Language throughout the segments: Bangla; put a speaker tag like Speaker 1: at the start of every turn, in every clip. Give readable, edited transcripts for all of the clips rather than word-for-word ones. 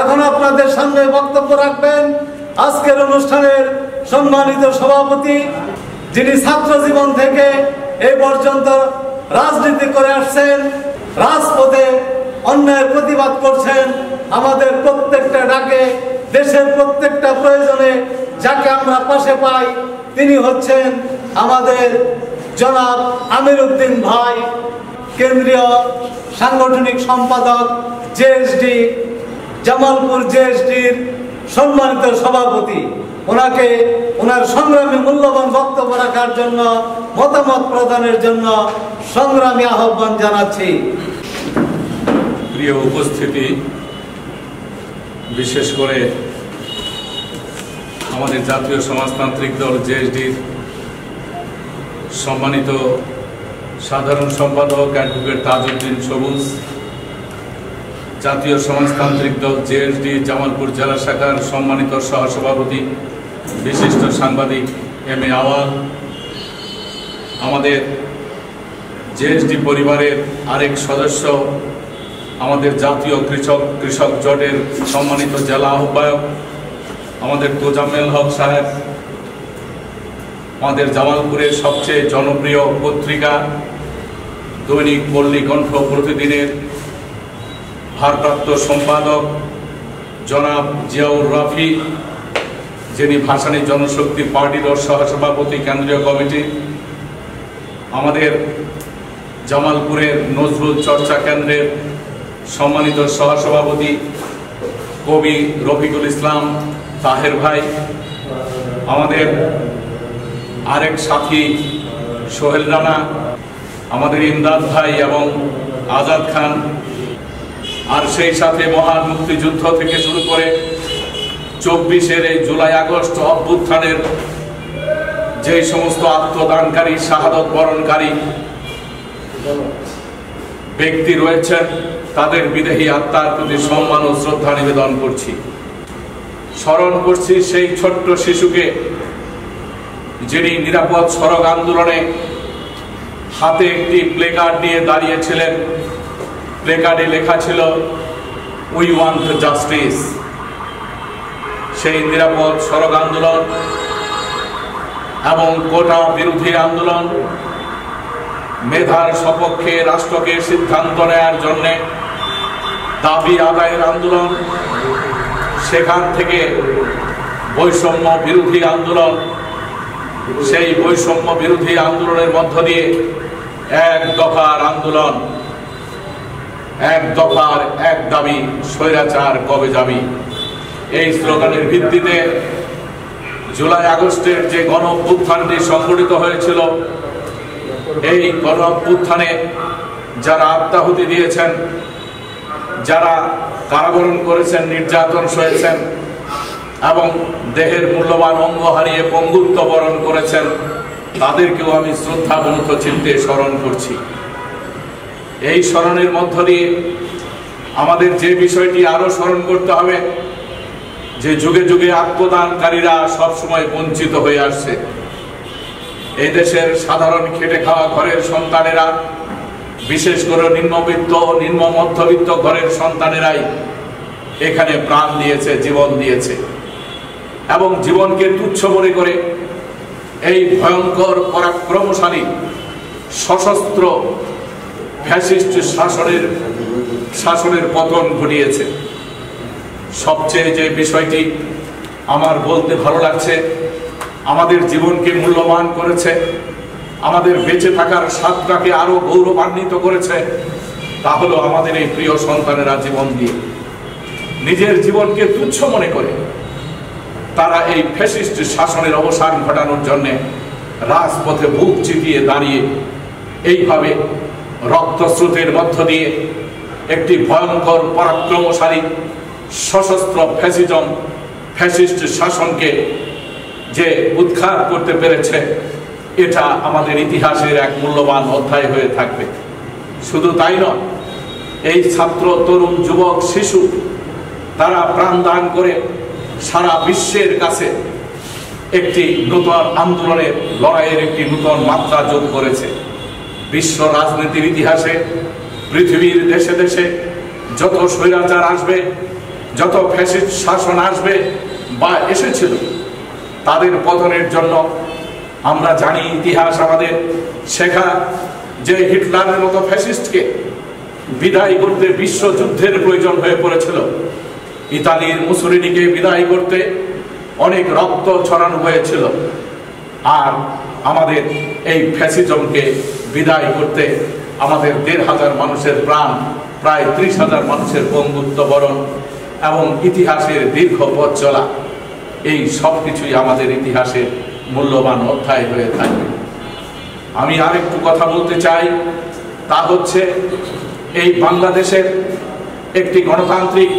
Speaker 1: এখন আপনাদের সামনে বক্তব্য রাখবেন আজকের অনুষ্ঠানের সম্মানিত সভাপতি, যিনি ছাত্র জীবন থেকে এই পর্যন্ত রাজনীতি করে আসছেন, রাজপথে অন্যায়ের প্রতিবাদ করছেন, আমাদের প্রত্যেকটা ডাকে, দেশের প্রত্যেকটা প্রয়োজনে যাকে আমরা পাশে পাই, তিনি হচ্ছেন আমাদের জনাব আমির উদ্দিন ভাই, কেন্দ্রীয় সাংগঠনিক সম্পাদক জেএসডি, জামালপুর জেএসডির সম্মানিত সভাপতি। ওনাকে ওনার সংগ্রামী মূল্যবান বক্তব্য রাখার জন্য, মতামত প্রদানের জন্য সংগ্রামী আহ্বান জানাচ্ছি।
Speaker 2: প্রিয় উপস্থিতি, বিশেষ করে আমাদের জাতীয় সমাজতান্ত্রিক দল জেএসডির সম্মানিত সাধারণ সম্পাদক অ্যাডভোকেট তাজউদ্দিন সবুজ, জাতীয় সমাজতান্ত্রিক দল জেএসডি জামালপুর জেলা শাখার সম্মানিত সহসভাপতি বিশিষ্ট সাংবাদিক এম এ আওয়াল, আমাদের জেএসডি পরিবারের আরেক সদস্য, আমাদের জাতীয় কৃষক জোটের সম্মানিত জেলা আহ্বায়ক আমাদের তোজাম্মেল হক সাহেব, আমাদের জামালপুরের সবচেয়ে জনপ্রিয় পত্রিকা দৈনিক পল্লী কণ্ঠ প্রতিদিনের ভারপ্রাপ্ত সম্পাদক জনাব জিয়াউর রাফি, যিনি ভাসানী জনশক্তি পার্টির সহসভাপতি কেন্দ্রীয় কমিটি, আমাদের জামালপুরের নজরুল চর্চা কেন্দ্রের সম্মানিত সহসভাপতি কবি রফিকুল ইসলাম তাহের ভাই, আমাদের আরেক সাথী সোহেল রানা, আমাদের ইমদাদ ভাই এবং আজাদ খান, আর সেই সাথে মহান মুক্তিযুদ্ধ থেকে শুরু করে 24-এর এই জুলাই আগস্ট অভ্যুত্থানের যে সমস্ত আত্মদানকারী, শাহাদত বরণকারী ব্যক্তি রয়েছেন, তাদের বিদেহী আত্মার প্রতি সম্মান ও শ্রদ্ধা নিবেদন করছি। স্মরণ করছি সেই ছোট্ট শিশুকে, যিনি নিরাপদ সড়ক আন্দোলনে হাতে একটি প্লেকার্ড নিয়ে দাঁড়িয়েছিলেন। প্লেকার্ডে লেখা ছিল উই ওয়ান্ট জাস্টিস। সেই নিরাপদ সড়ক আন্দোলন এবং কোটা বিরোধী আন্দোলন, মেধার সপক্ষে রাষ্ট্রকে সিদ্ধান্ত নেয়ার জন্য দাবি আদায়ের আন্দোলন, সেখান থেকে বৈষম্য বিরোধী আন্দোলন, সেই বৈষম্য বিরোধী আন্দোলনের মধ্য দিয়ে এক দফার আন্দোলন, এক দফার এক দাবি, স্বৈরাচার কবে যাবি, এই স্লোগানের ভিত্তিতে জুলাই আগস্টের যে গণ অভ্যুত্থানটি সংঘটিত হয়েছিল, এই গণ অভ্যুত্থানে যারা আত্মাহুতি দিয়েছেন, যারা কারাবরণ করেছেন, নির্যাতন সয়েছেন এবং দেহের মূল্যবান অঙ্গ হারিয়ে পঙ্গুত্ব বরণ করেছেন, তাদেরকেও আমি শ্রদ্ধাবনত চিত্তে স্মরণ করছি। এই স্মরণের মধ্য দিয়ে আমাদের যে বিষয়টি আরো স্মরণ করতে হবে, যে যুগে যুগে আত্মদানকারীরা সবসময় বঞ্চিত হয়ে আসছে। এই দেশের সাধারণ খেটে খাওয়া ঘরের সন্তানেরা, বিশেষ করে নিম্নবিত্ত, নিম্ন মধ্যবিত্ত ঘরের সন্তানেরাই এখানে প্রাণ দিয়েছে, জীবন দিয়েছে এবং জীবনকে তুচ্ছ মনে করে এই ভয়ঙ্কর পরাক্রমশালী সশস্ত্র ফ্যাসিস্ট শাসনের পতন ঘটিয়েছে। সবচেয়ে যে বিষয়টি আমার বলতে ভালো লাগছে, আমাদের জীবনকে মূল্যবান করেছে, আমাদের বেঁচে থাকার স্বাদটাকে আরো গৌরবান্বিত করেছে, তা হলো আমাদের এই প্রিয় সন্তানেরা জীবন দিয়ে, নিজের জীবনকে তুচ্ছ মনে করে তারা এই ফ্যাসিস্ট শাসনের অবসান ঘটানোর জন্য রাজপথে বুক চিতিয়ে দাঁড়িয়ে এইভাবে রক্তস্রোতের মধ্য দিয়ে একটি ভয়ঙ্কর পরাক্রমশালী সশস্ত্র ফ্যাসিস্ট শাসনকে যে উৎখাত করতে পেরেছে, এটা আমাদের ইতিহাসের এক মূল্যবান অধ্যায় হয়ে থাকবে। শুধু তাই নয়, এই ছাত্র, তরুণ, যুবক, শিশু তারা প্রাণদান করে সারা বিশ্বের কাছে একটি নতুন আন্দোলনের লড়াইয়ের একটি নতুন মাত্রা যোগ করেছে। বিশ্ব রাজনীতির ইতিহাসে পৃথিবীর দেশে দেশে যত স্বৈরাচার আসবে, যত ফ্যাসিস্ট শাসন আসবে বা এসেছিল তাদের পতনের জন্য আমরা জানি, ইতিহাস আমাদের শেখা, যে হিটলারের মতো ফ্যাসিস্টকে বিদায় করতে বিশ্বযুদ্ধের প্রয়োজন হয়ে পড়েছিল। ইতালির মুসোলিনিকে বিদায় করতে অনেক রক্ত ছড়ানো হয়েছিল, আর আমাদের এই ফ্যাসিজমকে বিদায় করতে আমাদের ১,৫০০ মানুষের প্রাণ, প্রায় ৩০,০০০ মানুষের বন্ধুত্ব বরণ এবং ইতিহাসের দীর্ঘ পথ চলা, এই সব কিছুই আমাদের ইতিহাসের মূল্যবান অধ্যায় হয়ে থাকবে। আমি আরেকটু কথা বলতে চাই, তা হচ্ছে এই বাংলাদেশের একটি গণতান্ত্রিক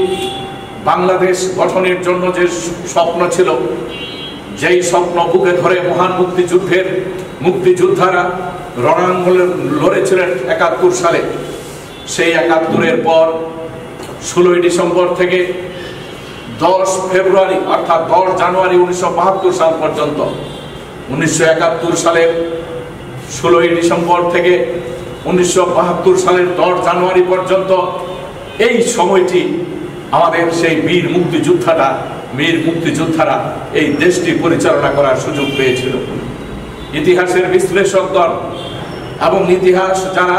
Speaker 2: বাংলাদেশ গঠনের জন্য যে স্বপ্ন ছিল, যেই স্বপ্ন বুকে ধরে মহান মুক্তিযোদ্ধারা রণাঙ্গনে লড়েছিলেন ৭১ সালে, সেই ৭১-এর পর ১৬ই ডিসেম্বর থেকে ১০ ফেব্রুয়ারি অর্থাৎ ১০ জানুয়ারি ১৯৭২ সাল পর্যন্ত, ১৯৭১ সালের ১৬ই ডিসেম্বর থেকে ১৯৭২ সালের ১০ জানুয়ারি পর্যন্ত এই সময়টি আমাদের সেই বীর মুক্তিযোদ্ধারা এই দেশটি পরিচালনা করার সুযোগ পেয়েছিল। ইতিহাসের বিশ্লেষকগণ এবং ইতিহাস যারা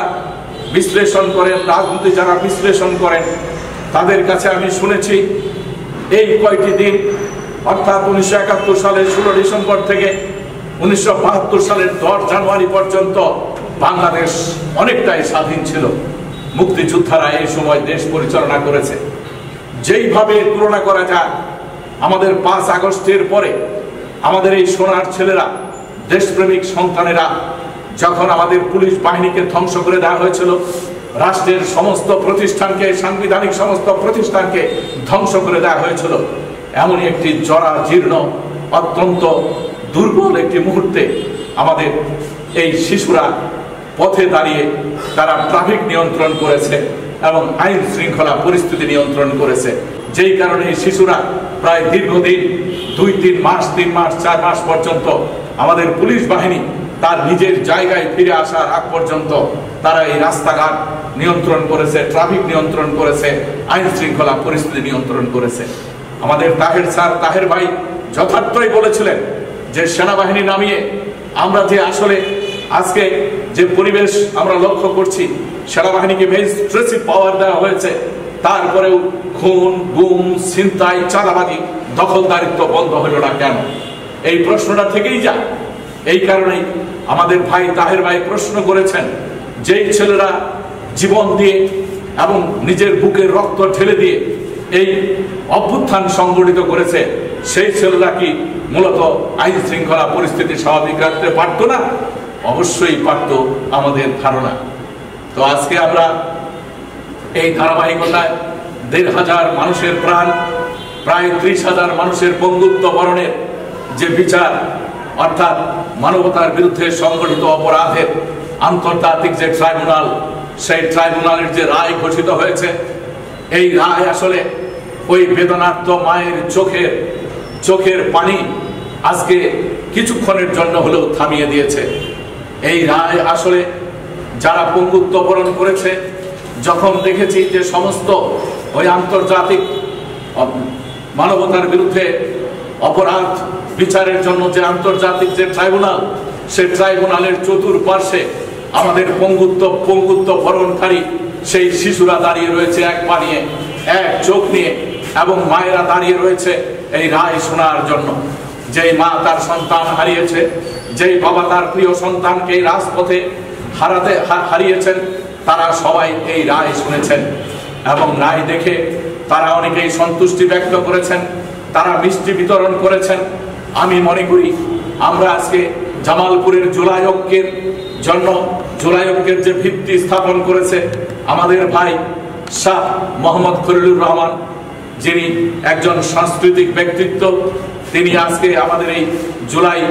Speaker 2: বিশ্লেষণ করেন, রাজনীতি যারা বিশ্লেষণ করেন, তাদের কাছে আমি শুনেছি এই কয়টি দিন অর্থাৎ ১৯৭১ সালের ১৬ ডিসেম্বর থেকে ১৯৭২ সালের ১০ জানুয়ারি পর্যন্ত বাংলাদেশ অনেকটাই স্বাধীন ছিল। মুক্তিযোদ্ধারা এই সময় দেশ পরিচালনা করেছে। যেইভাবে তুলনা করা যায়, আমাদের ৫ আগস্টের পরে আমাদের এই সোনার ছেলেরা, দেশপ্রেমিক সন্তানেরা, যখন আমাদের পুলিশ বাহিনীকে ধ্বংস করে দেওয়া হয়েছিল, রাষ্ট্রের সমস্ত প্রতিষ্ঠানকে, সাংবিধানিক সমস্ত প্রতিষ্ঠানকে ধ্বংস করে দেওয়া হয়েছিল, এমনই একটি জরাজীর্ণ অত্যন্ত দুর্বল একটি মুহূর্তে আমাদের এই শিশুরা পথে দাঁড়িয়ে তারা ট্রাফিক নিয়ন্ত্রণ করেছে এবং আইন শৃঙ্খলা পরিস্থিতি নিয়ন্ত্রণ করেছে। যেই কারণে এই শিশুরা প্রায় দীর্ঘদিন ২-৩ মাস, ৩ মাস, ৪ মাস পর্যন্ত আমাদের পুলিশ বাহিনী তার নিজের জায়গায় ফিরে আসার আগ পর্যন্ত তারা এই রাস্তাঘাট নিয়ন্ত্রণ করেছে, ট্রাফিক নিয়ন্ত্রণ করেছে, আইন শৃঙ্খলা পরিস্থিতি নিয়ন্ত্রণ করেছে। আমাদের তাহের ভাই যথার্থই বলেছিলেন যে সেনাবাহিনী নামিয়ে আমরা যে আসলে আজকে যে পরিবেশ আমরা লক্ষ্য করছি, সেনাবাহিনীকে ম্যাজিস্ট্রেসি পাওয়ার দেওয়া হয়েছে, তারপরেও খুন, গুম, ছিনতাই, চাঁদাবাজি, দখলদারিত্ব বন্ধ হলো না কেন? এই প্রশ্নটা থেকেই যায়। এই কারণেই আমাদের ভাই তাহের ভাই প্রশ্ন করেছেন, যেই ছেলেরা জীবন দিয়ে এবং নিজের বুকের রক্ত ঢেলে দিয়ে এই অভ্যুত্থান সংগঠিত করেছে, সেই ছেলেরা কি মূলত আইন শৃঙ্খলা পরিস্থিতি স্বাভাবিক রাখতে পারত না? অবশ্যই পারত, আমাদের ধারণা। তো আজকে আমরা এই ধারাবাহিকতায় ১,৫০০ মানুষের প্রাণ, প্রায় ৩০,০০০ মানুষের বন্ধুত্ব বরণের যে বিচার, অর্থাৎ মানবতার বিরুদ্ধে সংগঠিত অপরাধের আন্তর্জাতিক যে ট্রাইব্যুনাল, সেই ট্রাইব্যুনালের যে রায় ঘোষিত হয়েছে, এই রায় আসলে ওই বেদনার্ত মায়ের চোখের পানি আজকে কিছুক্ষণের জন্য হলেও থামিয়ে দিয়েছে। এই রায় আসলে যারা পঙ্গুত্ব বরণ করেছে, যখন দেখেছি যে সমস্ত ওই আন্তর্জাতিক মানবতার বিরুদ্ধে অপরাধ বিচারের জন্য যে আন্তর্জাতিক যে ট্রাইব্যুনাল, সেই ট্রাইব্যুনালের চতুর্পার্শ্বে আমাদের পঙ্গুত্ব বরণকারী সেই শিশুরা দাঁড়িয়ে রয়েছে এক পা নিয়ে, এক চোখ নিয়ে, এবং মায়েরা দাঁড়িয়ে রয়েছে এই রায় শোনার জন্য। যেই মা তার সন্তান হারিয়েছে, যেই বাবা তার প্রিয় সন্তানকে এই রাজপথে হারিয়েছেন, তারা সবাই এই রায় শুনেছেন এবং রায় দেখে তারা অনেকেই সন্তুষ্টি ব্যক্ত করেছেন, তারা মিষ্টি বিতরণ করেছেন। আমি মনে করি আমরা আজকে জামালপুরের জুলাই ঐক্যের জন্য, জুলাই ঐক্যের যে ভিত্তি স্থাপন করেছে আমাদের ভাই শাহ মোহাম্মদ খলিলুর রহমান, যিনি একজন সাংস্কৃতিক ব্যক্তিত্ব, তিনি আজকে আমাদের এই জুলাই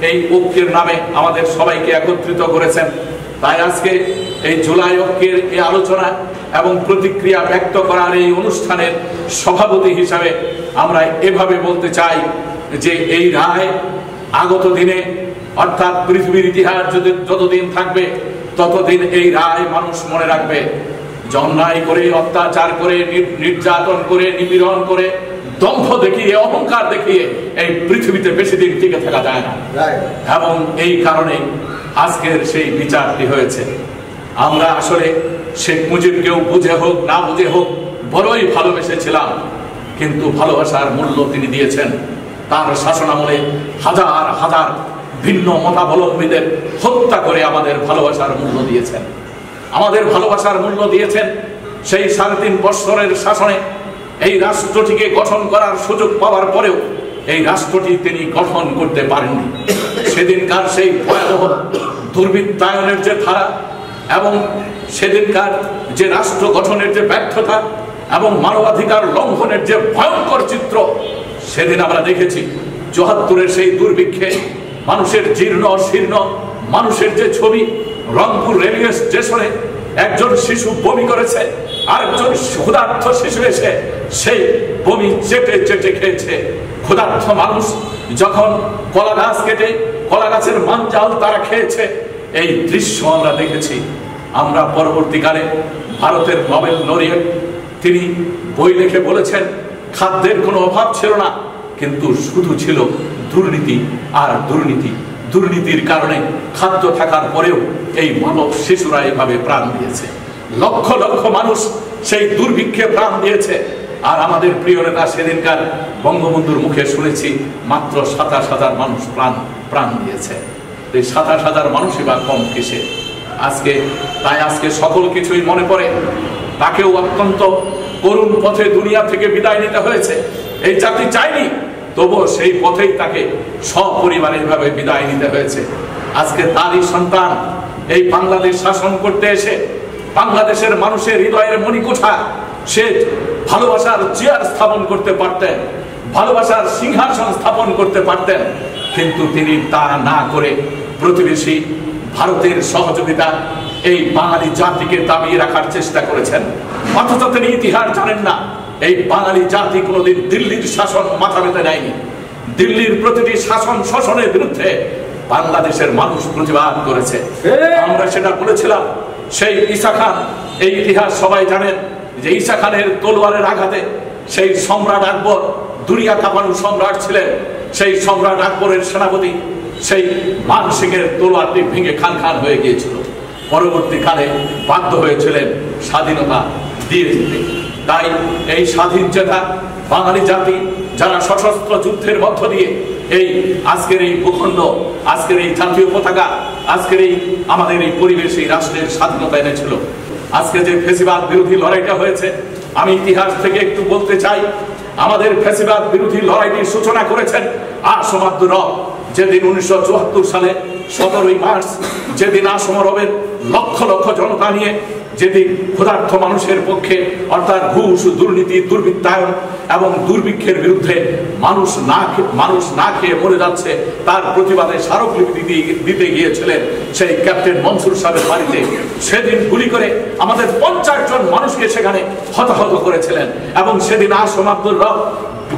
Speaker 2: এই ঐক্যের নামে আমাদের সবাইকে একত্রিত করেছেন। তাই আজকে এই জুলাই ঐক্যের এই আলোচনা এবং প্রতিক্রিয়া ব্যক্ত করার এই অনুষ্ঠানের সভাপতি হিসাবে আমরা এভাবে বলতে চাই যে এই রায় আগত দিনে, অর্থাৎ পৃথিবীর ইতিহাস যতদিন থাকবে ততদিন এই রায় মানুষ মনে রাখবে অন্যায় করে, অত্যাচার করে, নির্যাতন করে, নিপীড়ন করে, দম্ভ দেখিয়ে, অহংকার দেখিয়ে এই পৃথিবীতে বেশি দিন টিকে থাকা যায় না। এবং এই কারণে আজকের সেই বিচারটি হয়েছে। আমরা আসলে শেখ মুজিবকেও বুঝে হোক না বুঝে হোক বড়ই ভালোবেসেছিলাম, কিন্তু ভালোবাসার মূল্য তিনি দিয়েছেন। তার শাসনামলে হাজার হাজার ভিন্ন মতাবলম্বীদের হত্যা করে আমাদের ভালোবাসার মূল্য দিয়েছেন। আমাদের ভালোবাসার মূল্য দিয়েছেন সেই 3.5 বছরের শাসনে। এই রাষ্ট্রটিকে গঠন করার সুযোগ পাওয়ার পরেও এই রাষ্ট্রটি তিনি গঠন করতে পারেননি। সেদিনকার সেই ভয়াবহ দুর্বৃত্তায়নের যে ধারা এবং সেদিনকার যে রাষ্ট্র গঠনের যে ব্যর্থতা এবং মানবাধিকার লঙ্ঘনের যে ভয়ঙ্কর চিত্র সেদিন আমরা দেখেছি। ৭৪-এর সেই দুর্ভিক্ষে মানুষের জীর্ণ শীর্ণ মানুষের যে ছবি, রংপুর রেলওয়ে স্টেশনে একজন শিশু বমি করেছে, আরেকজন ক্ষুধার্ত শিশু এসে সেই বমি চেটে চেটে খেয়েছে। ক্ষুধার্ত মানুষ যখন কলা গাছ কেটে কলা গাছের মাঞ্জাল তারা খেয়েছে, এই দৃশ্য আমরা দেখেছি। আমরা পরবর্তীকালে ভারতের নোবেল লরিয়েট তিনি বই লিখে বলেছেন খাদ্যের কোনো অভাব ছিল না, কিন্তু শুধু ছিল দুর্নীতি আর দুর্নীতি। দুর্নীতির কারণে খাদ্য থাকার পরেও এই মানব শিশুরা এভাবে প্রাণ দিয়েছে। লক্ষ লক্ষ মানুষ সেই দুর্ভিক্ষে প্রাণ দিয়েছে। আর আমাদের প্রিয় নেতা সেদিনকার বঙ্গবন্ধুর মুখে শুনেছি মাত্র ২৭,০০০ মানুষ প্রাণ দিয়েছে। এই ২৭,০০০ মানুষই বা কম কিসে? আজকে সকল কিছুই মনে পড়ে। তাকেও অত্যন্ত করুণ পথে দুনিয়া থেকে বিদায় নিতে হয়েছে। এই জাতি চাইনি, তবুও সেই পথেই তাকে সপরিবারে এভাবে বিদায় নিতে হয়েছে। আজকে তারই সন্তান এই বাংলাদেশ শাসন করতে এসে বাংলাদেশের মানুষের হৃদয়ের মণিকোঠা সে ভালোবাসার চেয়ার স্থাপন করতে পারতেন, ভালোবাসার সিংহাসন স্থাপন করতে পারতেন, কিন্তু তিনি তা না করে প্রতিবেশী ভারতের সহযোগিতা এই বাঙালি জাতিকে দাবিয়ে রাখার চেষ্টা করেছেন। অথচ তিনি ইতিহাস জানেন না, এই বাঙালি জাতি কোনোদিন দিল্লির শাসন মাথা পেতে নেয়নি। দিল্লির প্রতিটি শাসন শোষণের বিরুদ্ধে বাংলাদেশের মানুষ প্রতিবাদ করেছে। আমরা সেটা বলেছিলাম। সেই ঈসা খান, এই ইতিহাস সবাই জানেন যে ঈসা খানের তলোয়ারের আঘাতে সেই সম্রাট আকবর, দুনিয়া কাঁপানো সম্রাট ছিলেন, সেই সম্রাট আকবরের সেনাপতি সেই মান সিংহের তলোয়ারটি ভেঙে খান খান হয়ে গিয়েছিল। পরবর্তীকালে বাধ্য হয়েছিলেন স্বাধীনতা দিয়ে দিতে। তাই এই স্বাধীন চেতা বাঙালি জাতি যারা সশস্ত্র যুদ্ধের মধ্য দিয়ে এই আজকের এই ভূখণ্ড, আজকের এই জাতীয় পতাকা, আজকের এই আমাদের এই পরিবেশ, এই রাষ্ট্রের স্বাধীনতা এনেছিল। আজকে যে ফ্যাসিবাদ বিরোধী লড়াইটা হয়েছে, আমি ইতিহাস থেকে একটু বলতে চাই। আমাদের ফ্যাসিবাদ বিরোধী লড়াইটির সূচনা করেছেন আসম আব্দুর রব। যেদিন 1974 সালে 17ই মার্চ, যেদিন আসম রবের লক্ষ লক্ষ জনতা নিয়ে যেদিন ক্ষুধার্ত মানুষের পক্ষে অর্থাৎ ঘুষ, দুর্নীতি, দুর্বৃত্তায়ন এবং দুর্ভিক্ষের বিরুদ্ধে মানুষ না খেয়ে মরে যাচ্ছে, তার প্রতিবাদে স্মারকলিপি দিতে গিয়েছিলেন সেই ক্যাপ্টেন মনসুর সাহেবের বাড়িতে। সেদিন গুলি করে আমাদের 50 জন মানুষকে সেখানে হতাহত করেছিলেন। এবং সেদিন আসম আব্দুর রব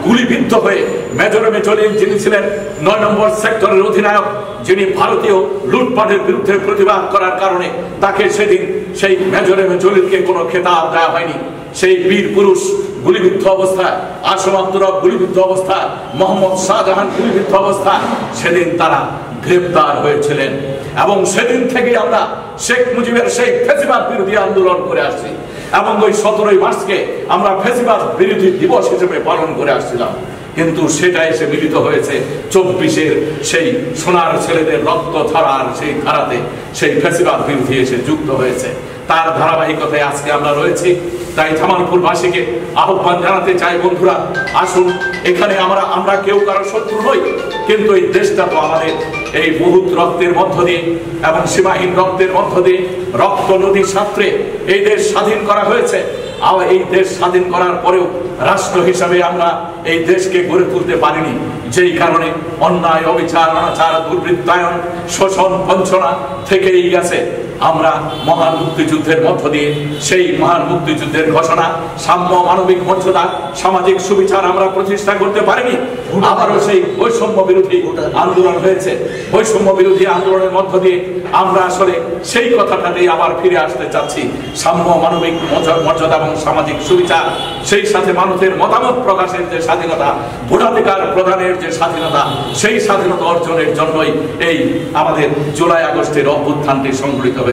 Speaker 2: গুলিবিদ্ধ হয়ে মেজর এম এ জলিল, যিনি ছিলেন 9 নম্বর সেক্টরের অধিনায়ক, যিনি ভারতীয় লুটপাটের বিরুদ্ধে প্রতিবাদ করার কারণে তাকে সেদিন সেই মেজর এম এ জলিলকে কোনো খেতাব দেওয়া হয়নি। সেই বীর পুরুষ গুলিবিদ্ধ অবস্থায়, আসম আব্দুর রব গুলিবিদ্ধ অবস্থায়, মোহাম্মদ শাহজাহান গুলিবিদ্ধ অবস্থায় সেদিন তারা গ্রেপ্তার হয়েছিলেন। এবং সেদিন থেকে আমরা শেখ মুজিবের সেই ফ্যাসিবাদ বিরোধী আন্দোলন করে আসছি এবং ওই 17ই মার্চকে আমরা ফ্যাসিবাদ বিরোধী দিবস হিসেবে পালন করে আসছিলাম। কিন্তু সেটা এসে মিলিত হয়েছে 24-এর সেই সোনার ছেলেদের রক্ত ধারার সেই ধারাতে সেই ফ্যাসিবাদ বিরোধী এসে যুক্ত হয়েছে। তার ধারাবাহিকতায় আজকে আমরা রয়েছি। তাই জামালপুরবাসীকে আহ্বান জানাতে চাই, বন্ধুরা আসুন, এখানে আমরা কেউ কারো শত্রু নই, কিন্তু এই দেশটা তো আমাদের। এই বহুত রক্তের মধ্য দিয়ে এবং সীমাহীন রক্তের মধ্য দিয়ে রক্ত নদী সাঁতরে এই দেশ স্বাধীন করা হয়েছে। আর এই দেশ স্বাধীন করার পরেও রাষ্ট্র হিসাবে আমরা এই দেশকে গড়ে তুলতে পারিনি, যেই কারণে অন্যায়, অবিচার, অনাচার, দুর্বৃত্তায়ন, শোষণ, বঞ্চনা থেকেই গেছে। আমরা মহান মুক্তিযুদ্ধের মধ্য দিয়ে সেই মহান মুক্তিযুদ্ধের ঘোষণা, সাম্য, মানবিক মর্যাদা, সামাজিক সুবিচার আমরা প্রতিষ্ঠা করতে পারিনি। আবারও সেই বৈষম্য বিরোধী আন্দোলন হয়েছে। বৈষম্য বিরোধী আন্দোলনের মধ্য দিয়ে আমরা আসলে সেই কথাটাতেই আবার ফিরে আসতে চাচ্ছি। সাম্য, মানবিক মর্যাদা এবং সামাজিক সুবিচার, সেই সাথে মানুষের মতামত প্রকাশের যে স্বাধীনতা, ভোটাধিকার প্রদানের যে স্বাধীনতা, সেই স্বাধীনতা অর্জনের জন্যই এই আমাদের জুলাই আগস্টের অভ্যুত্থানটি সংঘটিত হয়েছে।